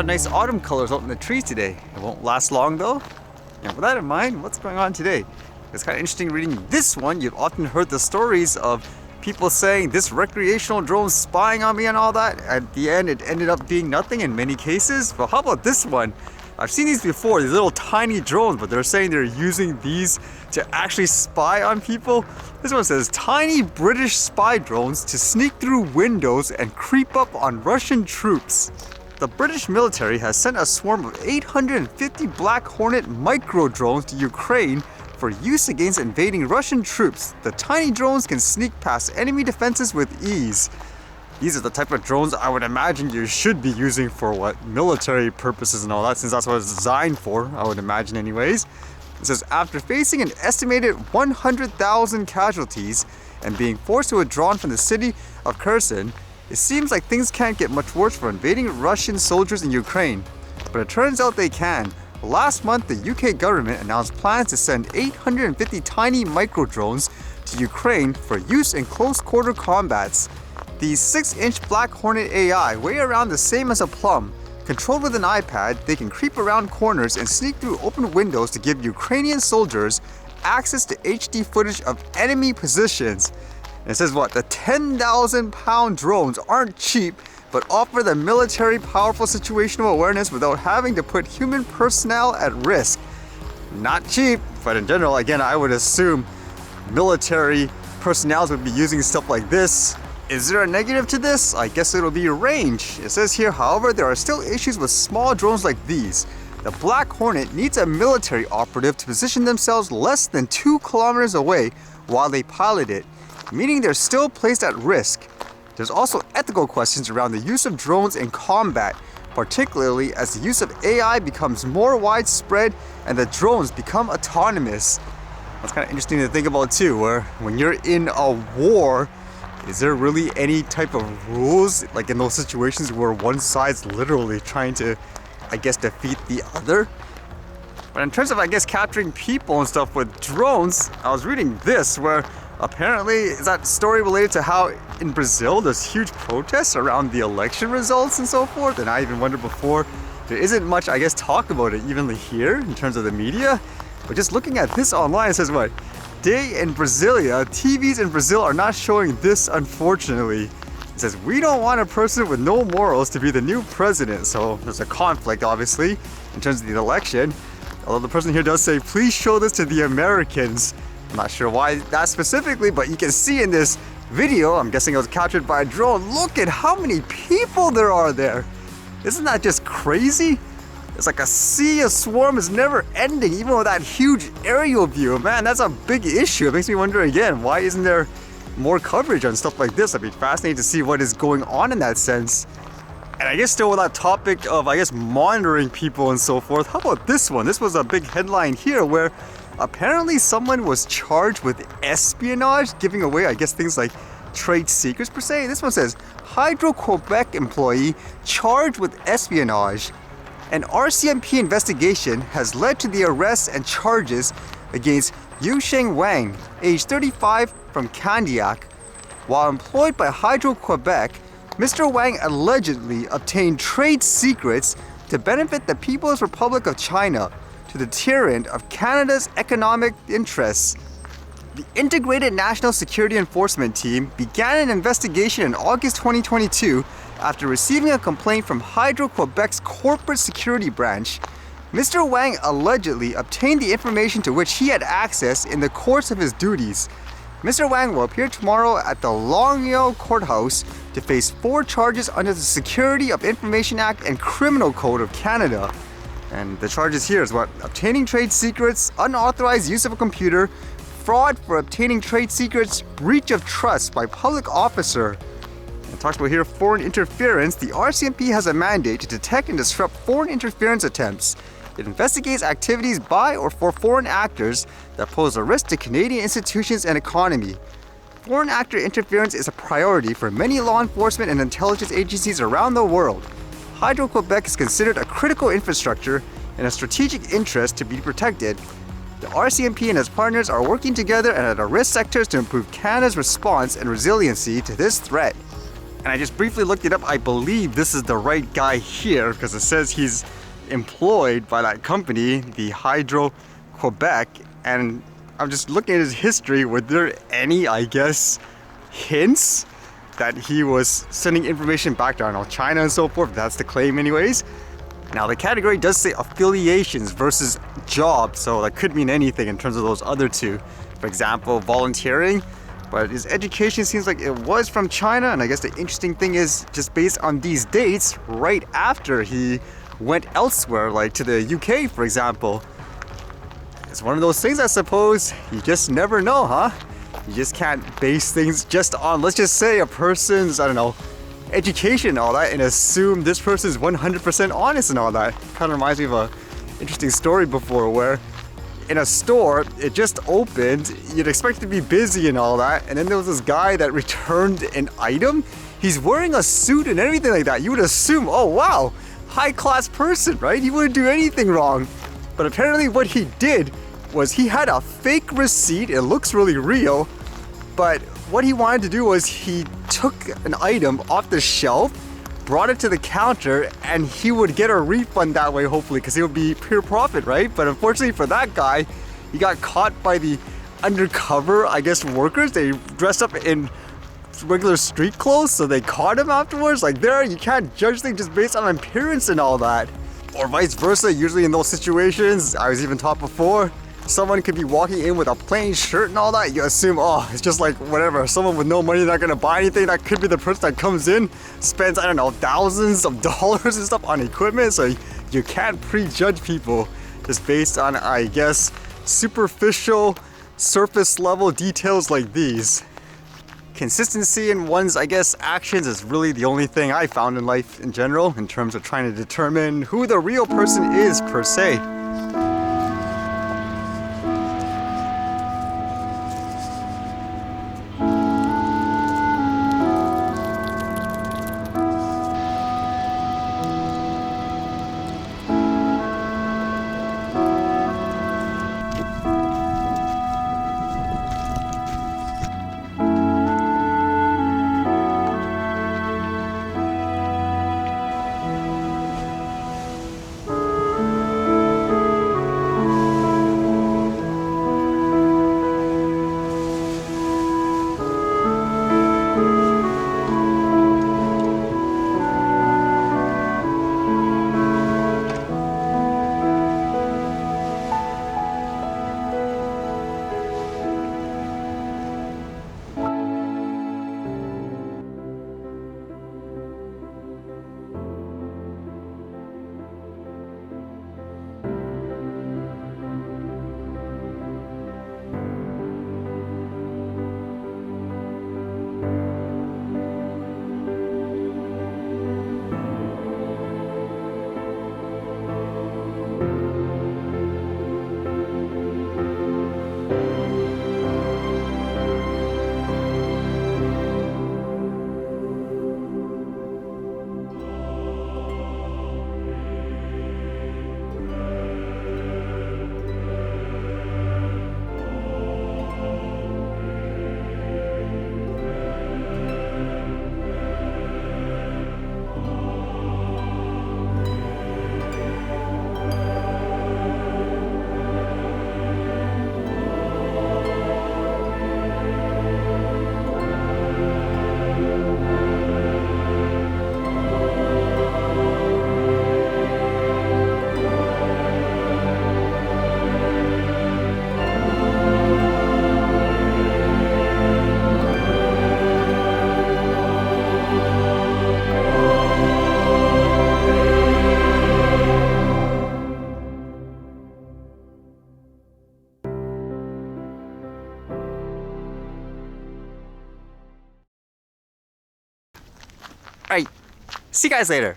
lot of nice autumn colors out in the trees today. It won't last long though. And with that in mind, what's going on today? It's kind of interesting reading this one. You've often heard the stories of people saying this recreational drone's spying on me and all that. At the end, it ended up being nothing in many cases. But how about this one? I've seen these before, these little tiny drones, but they're saying they're using these to actually spy on people. This one says, tiny British spy drones to sneak through windows and creep up on Russian troops. The British military has sent a swarm of 850 Black Hornet Microdrones to Ukraine for use against invading Russian troops. The tiny drones can sneak past enemy defenses with ease. These are the type of drones I would imagine you should be using for what? Military purposes and all that, since that's what it's designed for, I would imagine anyways. It says, after facing an estimated 100,000 casualties and being forced to withdraw from the city of Kherson, it seems like things can't get much worse for invading Russian soldiers in Ukraine. But it turns out they can. Last month, the UK government announced plans to send 850 tiny microdrones to Ukraine for use in close-quarter combats. These 6-inch Black Hornet AI weigh around the same as a plum. Controlled with an iPad, they can creep around corners and sneak through open windows to give Ukrainian soldiers access to HD footage of enemy positions. And it says what? The 10,000-pound drones aren't cheap, but offer the military powerful situational awareness without having to put human personnel at risk. Not cheap, but in general, again, I would assume military personnel would be using stuff like this. Is there a negative to this? I guess it'll be range. It says here, however, there are still issues with small drones like these. The Black Hornet needs a military operative to position themselves less than 2 kilometers away while they pilot it, meaning they're still placed at risk. There's also ethical questions around the use of drones in combat, particularly as the use of AI becomes more widespread and the drones become autonomous. That's kind of interesting to think about too, where when you're in a war, is there really any type of rules, like in those situations where one side's literally trying to, I guess, defeat the other? But in terms of, I guess, capturing people and stuff with drones, I was reading this where apparently, is that story related to how in Brazil there's huge protests around the election results and so forth? And I even wondered before, there isn't much, I guess, talk about it evenly here in terms of the media. But just looking at this online, it says what? Day in Brasilia, TVs in Brazil are not showing this, unfortunately. It says, we don't want a person with no morals to be the new president. So there's a conflict, obviously, in terms of the election. Although the person here does say, please show this to the Americans. I'm not sure why that specifically, but you can see in this video, I'm guessing it was captured by a drone, look at how many people there are there. Isn't that just crazy? It's like a sea, a swarm is never ending, even with that huge aerial view. Man, that's a big issue. It makes me wonder again, why isn't there more coverage on stuff like this? I'd be fascinated to see what is going on in that sense. And I guess still with that topic of, I guess, monitoring people and so forth, how about this one? This was a big headline here where apparently someone was charged with espionage, giving away, I guess, things like trade secrets per se. This one says, Hydro-Quebec employee charged with espionage. An RCMP investigation has led to the arrest and charges against Yuesheng Wang, age 35, from Candiac. While employed by Hydro-Quebec, Mr. Wang allegedly obtained trade secrets to benefit the People's Republic of China to the detriment of Canada's economic interests. The Integrated National Security Enforcement Team began an investigation in August 2022 after receiving a complaint from Hydro-Quebec's corporate security branch. Mr. Wang allegedly obtained the information to which he had access in the course of his duties. Mr. Wang will appear tomorrow at the Longueuil Courthouse to face 4 charges under the Security of Information Act and Criminal Code of Canada. And the charges here is what? Obtaining trade secrets, unauthorized use of a computer, fraud for obtaining trade secrets, breach of trust by public officer. And it talks about here foreign interference. The RCMP has a mandate to detect and disrupt foreign interference attempts. It investigates activities by or for foreign actors that pose a risk to Canadian institutions and economy. Foreign actor interference is a priority for many law enforcement and intelligence agencies around the world. Hydro-Quebec is considered a critical infrastructure and a strategic interest to be protected. The RCMP and its partners are working together and at risk sectors to improve Canada's response and resiliency to this threat. And I just briefly looked it up. I believe this is the right guy here because it says he's employed by that company, the Hydro Quebec. And I'm just looking at his history. Were there any, I guess, hints that he was sending information back to, I don't know, China and so forth? That's the claim anyways. Now the category does say affiliations versus job, so that could mean anything in terms of those other two. For example, volunteering, but his education seems like it was from China, and I guess the interesting thing is just based on these dates, right after he went elsewhere, like to the UK, for example. It's one of those things, I suppose, you just never know, huh? You just can't base things just on, let's just say, a person's, I don't know, education and all that, and assume this person's 100% honest and all that. Kind of reminds me of a interesting story before where in a store, it just opened, you'd expect it to be busy and all that, and then there was this guy that returned an item. He's wearing a suit and everything like that. You would assume, oh wow, high class person, right? He wouldn't do anything wrong. But apparently what he did was he had a fake receipt. It looks really real, but what he wanted to do was he took an item off the shelf, brought it to the counter, and he would get a refund that way, hopefully, because it would be pure profit, right? But unfortunately for that guy, he got caught by the undercover, I guess, workers. They dressed up in regular street clothes, so they caught him afterwards. Like, there, you can't judge things just based on appearance and all that. Or vice versa. Usually in those situations, I was even taught before, someone could be walking in with a plain shirt and all that. You assume, oh, it's just like whatever. Someone with no money, not gonna buy anything. That could be the person that comes in, spends, I don't know, thousands of dollars and stuff on equipment. So you can't prejudge people just based on, I guess, superficial, surface level details like these. Consistency in one's, I guess, actions is really the only thing I found in life in general in terms of trying to determine who the real person is per se. Alright, see you guys later.